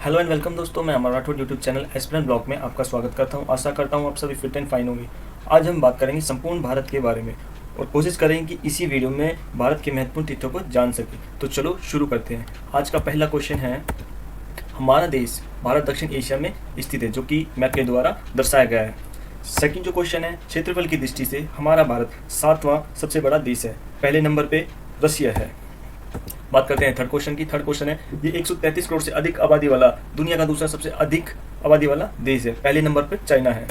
Hello and welcome दोस्तों, मैं Amar Rathore YouTube channel aspirant blog में आपका स्वागत करता हूं। आशा करता हूं आप सभी फिट एंड फाइन होंगे। आज हम बात करेंगे संपूर्ण भारत के बारे में और कोशिश करेंगे कि इसी वीडियो में भारत के महत्वपूर्ण तथ्यों को जान सकें। तो चलो शुरू करते हैं। आज का पहला क्वेश्चन है, हमारा देश भारत दक्षिण एशिया में स्थित है, जो कि मैप के द्वारा दर्शाया गया है। सेकंड जो क्वेश्चन है, क्षेत्रफल की दृष्टि से हमारा भारत 7वां सबसे बड़ा देश है। पहले नंबर पे रशिया है। बात करते हैं थर्ड क्वेश्चन की। थर्ड क्वेश्चन है, ये 133 करोड़ से अधिक आबादी वाला दुनिया का दूसरा सबसे अधिक आबादी वाला देश है। पहले नंबर पर चाइना है।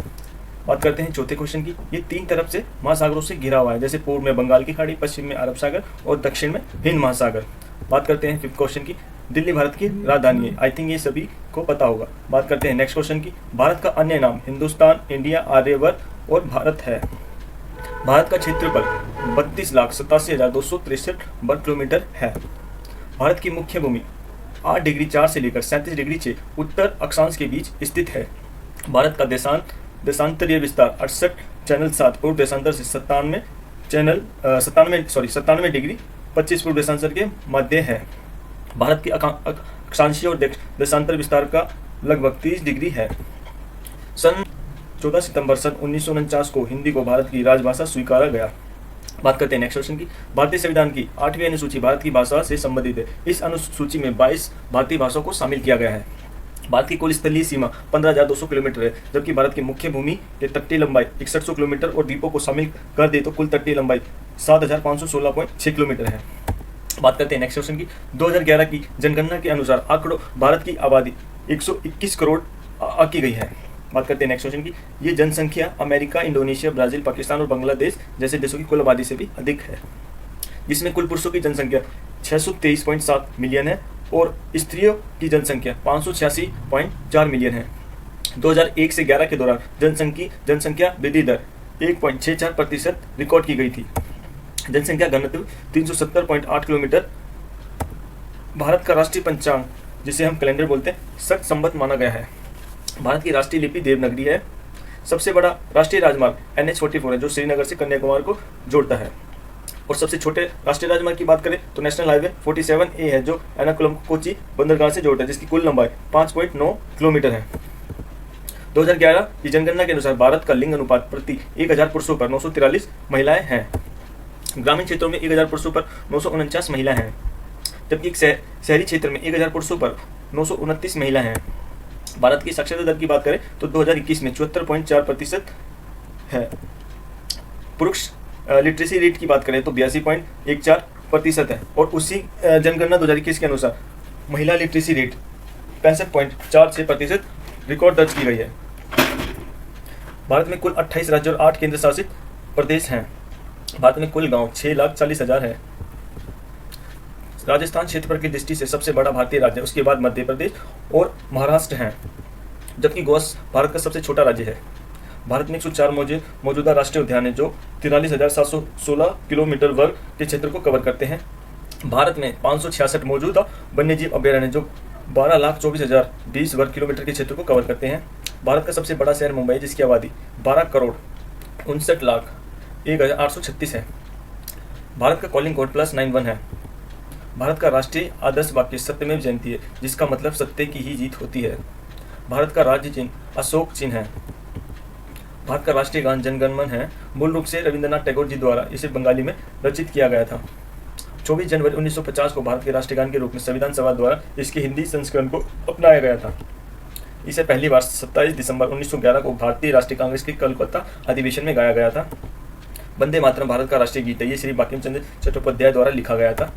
बात करते हैं चौथे क्वेश्चन की। ये 3 तरफ से महासागरों से घिरा हुआ है, जैसे पूर्व में बंगाल की खाड़ी, पश्चिम में अरब सागर और दक्षिण में हिंद महासागर। बात करते हैं फिफ्थ क्वेश्चन की। दिल्ली भारत की राजधानी है। आई थिंक ये सभी को पता होगा। बात करते हैं नेक्स्ट क्वेश्चन की। भारत का अन्य नाम हिंदुस्तान, इंडिया, आर्यवर्त और भारत है। भारत का क्षेत्रफल 32,87,263 वर्ग किलोमीटर है। भारत की मुख्य भूमि 8 डिग्री 4 से लेकर 37 डिग्री 6 उत्तर अक्षांश के बीच स्थित है। भारत का देशांतरीय विस्तार 68 चैनल 7 पूर्व देशांतर से 97 डिग्री 25 पूर्व देशांतर के मध्य है। भारत की अक्षांशीय और देशांतर विस्तार का लगभग 30 डिग्री है। सन 14 सितंबर सन 1949 को हिंदी को भारत की राजभाषा स्वीकारा गया। बात करते हैं नेक्स्ट क्वेश्चन की। भारतीय संविधान की 8वीं अनुसूची भारत की भाषा से संबंधित है। इस अनुसूची में 22 भारतीय भाषाओं को शामिल किया गया है। भारत की कुल स्थलीय सीमा 15,200 किलोमीटर है, जबकि भारत की मुख्य भूमि के तटीय लंबाई 6100 किलोमीटर और द्वीपों को शामिल कर दे तो कुल तटीय लंबाई 7516.6 किलोमीटर है। बात करते हैं नेक्स्ट क्वेश्चन की। 2011 की जनगणना के अनुसार आंकड़ों भारत की आबादी 121 करोड़ आंकी गई है। बात करते हैं नेक्स्ट क्वेश्चन की। ये जनसंख्या अमेरिका, इंडोनेशिया, ब्राजील, पाकिस्तान और बांग्लादेश जैसे देशों की कुल आबादी से भी अधिक है, जिसमें कुल पुरुषों की जनसंख्या 623.7 मिलियन है और स्त्रियों की जनसंख्या 586.4 मिलियन है। 2001 से 11 के दौरान जनसंख्या वृद्धि दर 1.64% रिकॉर्ड की गई थी। जनसंख्या घनत्व 370.8 किलोमीटर। भारत का राष्ट्रीय पंचांग, जिसे हम कैलेंडर बोलते हैं, सठ संवत माना गया है। भारत की राष्ट्रीय लिपि देवनागरी है। सबसे बड़ा राष्ट्रीय राजमार्ग NH-44 है, जो श्रीनगर से कन्याकुमारी को जोड़ता है। और सबसे छोटे राष्ट्रीय राजमार्ग की बात करें तो नेशनल हाईवे 47A है, जो एर्नाकुलम को कोची बंदरगाह से जोड़ता है, जिसकी कुल लंबाई 5.9 किलोमीटर है। 2011 की जनगणना के अनुसार भारत का लिंग अनुपात प्रति 1000 पुरुषों पर 943 महिलाएं हैं। ग्रामीण क्षेत्रों में 1000 पुरुषों पर 949 महिलाएं हैं, जबकि शहरी क्षेत्र में 1000 पुरुषों पर 929 महिलाएं हैं। भारत की साक्षरता दर की बात करें तो 2021 में 74.4% है। पुरुष लिटरेसी रेट की बात करें तो 82.14% है। और उसी जनगणना 2021 के अनुसार महिला लिटरेसी रेट 65.46% रिकॉर्ड दर्ज की गई है। भारत में कुल 28 राज्य और 8 केंद्र शासित प्रदेश हैं। भारत में कुल गांव 6,40,000 है। राजस्थान क्षेत्रफल की दृष्टि से सबसे बड़ा भारतीय राज्य है, उसके बाद मध्य प्रदेश और महाराष्ट्र हैं, जबकि गोवा भारत का सबसे छोटा राज्य है। भारत में 104 मौजूदा राष्ट्रीय उद्यान है, जो 43,716 किलोमीटर वर्ग के क्षेत्र को कवर करते हैं। भारत में 566 मौजूदा वन्यजीव अभयारण्य, जो 12,24,020 वर्ग किलोमीटर के क्षेत्र को कवर करते हैं। भारत का सबसे बड़ा शहर मुंबई, जिसकी आबादी 12,59,01,836 है। भारत का कॉलिंग कोड +91 है। भारत का राष्ट्रीय आदर्श वाक्य सत्यमेव जयते है, जिसका मतलब सत्य की ही जीत होती है। भारत का राज्य चिन्ह अशोक चिन्ह है। भारत का राष्ट्रीय गान जनगण मन है। मूल रूप से रविंद्रनाथ टैगोर जी द्वारा इसे बंगाली में रचित किया गया था। 24 जनवरी 1950 को भारत के राष्ट्रीय गान के रूप में संविधान सभा द्वारा इसके हिंदी संस्करण को अपनाया गया था। इसे पहली बार 27 दिसंबर 1911 को भारतीय राष्ट्रीय कांग्रेस के कलकत्ता अधिवेशन में गाया गया था। वंदे मातरम भारत का राष्ट्रीय गीत है। ये श्री बंकिम चंद्र चट्टोपाध्याय द्वारा लिखा गया था।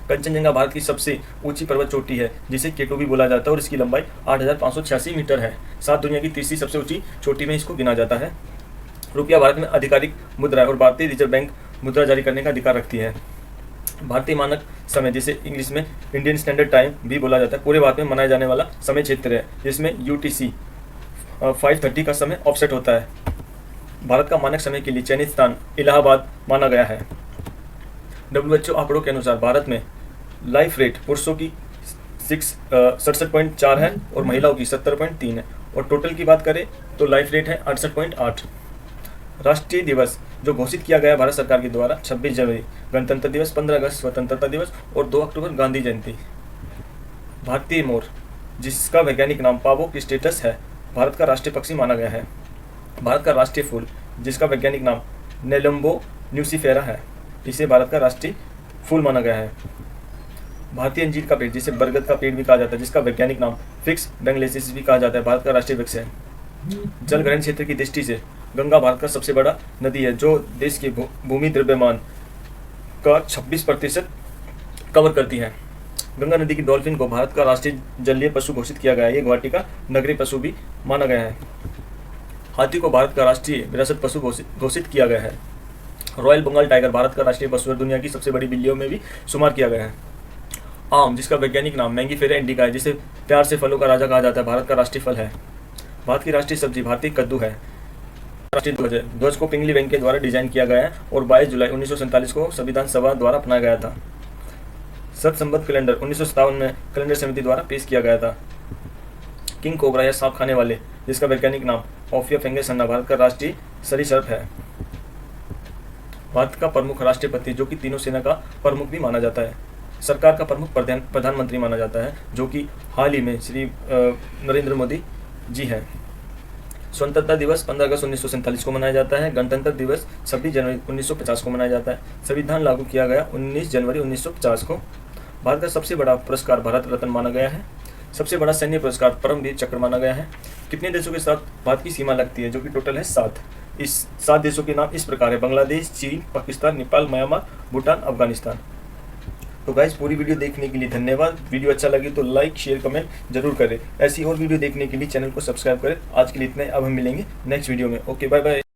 कंचनजंगा भारत की सबसे ऊंची पर्वत चोटी है, जिसे केटू भी बोला जाता है, और इसकी लंबाई 8,586 मीटर है। 7 दुनिया की तीसरी सबसे ऊंची चोटी में इसको गिना जाता है। रुपया भारत में आधिकारिक मुद्रा है और भारतीय रिजर्व बैंक मुद्रा जारी करने का अधिकार रखती है। भारतीय मानक समय, जिसे इंग्लिश में इंडियन स्टैंडर्ड टाइम भी बोला जाता है, पूरे भारत में मनाया जाने वाला समय क्षेत्र है, जिसमें UTC 5:30 का समय ऑफसेट होता है। भारत का मानक समय के लिए चयनित स्थान इलाहाबाद माना गया है। WHO आंकड़ों के अनुसार भारत में लाइफ रेट पुरुषों की 67.4 है और महिलाओं की 70.3 है। और टोटल की बात करें तो लाइफ रेट है 68.8। राष्ट्रीय दिवस जो घोषित किया गया भारत सरकार के द्वारा 26 जनवरी गणतंत्र दिवस, 15 अगस्त स्वतंत्रता दिवस और 2 अक्टूबर गांधी जयंती। भारतीय मोर जिसका वैज्ञानिक नाम पावो क्रिस्टेटस है, भारत का राष्ट्रीय पक्षी माना गया है। भारत का राष्ट्रीय फूल, जिसका वैज्ञानिक नाम नेलम्बो न्यूसीफेरा है, इसे भारत का राष्ट्रीय फूल माना गया है। भारतीय अंजीर का पेड़, जिसे बरगद का पेड़ भी कहा जाता है, जिसका वैज्ञानिक नाम फिक्स बेंगलेसिस भी कहा जाता है, भारत का राष्ट्रीय वृक्ष है। जल ग्रहण क्षेत्र की दृष्टि से गंगा भारत का सबसे बड़ा नदी है, जो देश के भूमि द्रव्यमान का 26% कवर करती है। गंगा नदी की डॉल्फिन को भारत का राष्ट्रीय जलीय पशु घोषित किया गया है। ये गुवाहाटी का नगरीय पशु भी माना गया है। हाथी को भारत का राष्ट्रीय विरासत पशु घोषित किया गया है। रॉयल बंगाल टाइगर भारत का राष्ट्रीय पशु है। दुनिया की सबसे बड़ी बिल्लियों में भी शुमार किया गया है। आम, जिसका वैज्ञानिक नाम मैंगीफेरा इंडिका है, जिसे प्यार से फलों का राजा कहा जाता है, भारत का राष्ट्रीय फल है। भारत की राष्ट्रीय सब्जी भारतीय कद्दू है। राष्ट्रीय ध्वज है। ध्वज को पिंगली वेंग के द्वारा डिजाइन किया गया है और 22 जुलाई 1947 को संविधान सभा द्वारा अपनाया गया था। सतसंबत कैलेंडर 1957 में कैलेंडर समिति द्वारा पेश किया गया था। किंग कोबरा या सांप खाने वाले, जिसका वैज्ञानिक नाम ऑफिया फेंगस अन्ना, भारत का राष्ट्रीय सरीसृप है। भारत का प्रमुख राष्ट्रपति, जो कि तीनों सेना का प्रमुख भी माना जाता है। सरकार का प्रमुख प्रधानमंत्री माना जाता है, जो कि हाल ही में श्री नरेंद्र मोदी जी हैं। स्वतंत्रता दिवस 15 अगस्त 1947 को मनाया जाता है। गणतंत्र दिवस 26 जनवरी 1950 को मनाया जाता है। संविधान लागू किया गया 19 जनवरी 1950 को। भारत का सबसे बड़ा पुरस्कार भारत रत्न माना गया है। सबसे बड़ा सैन्य पुरस्कार परमवीर चक्र माना गया है। कितने देशों के साथ भारत की सीमा लगती है, जो कि टोटल है 7। इस 7 देशों के नाम इस प्रकार है: बांग्लादेश, चीन, पाकिस्तान, नेपाल, म्यांमार, भूटान, अफगानिस्तान। तो गाइस, पूरी वीडियो देखने के लिए धन्यवाद। वीडियो अच्छा लगे तो लाइक, शेयर, कमेंट जरूर करें। ऐसी और वीडियो देखने के लिए चैनल को सब्सक्राइब करें। आज के लिए इतना ही। अब हम मिलेंगे नेक्स्ट वीडियो में। Okay, bye bye.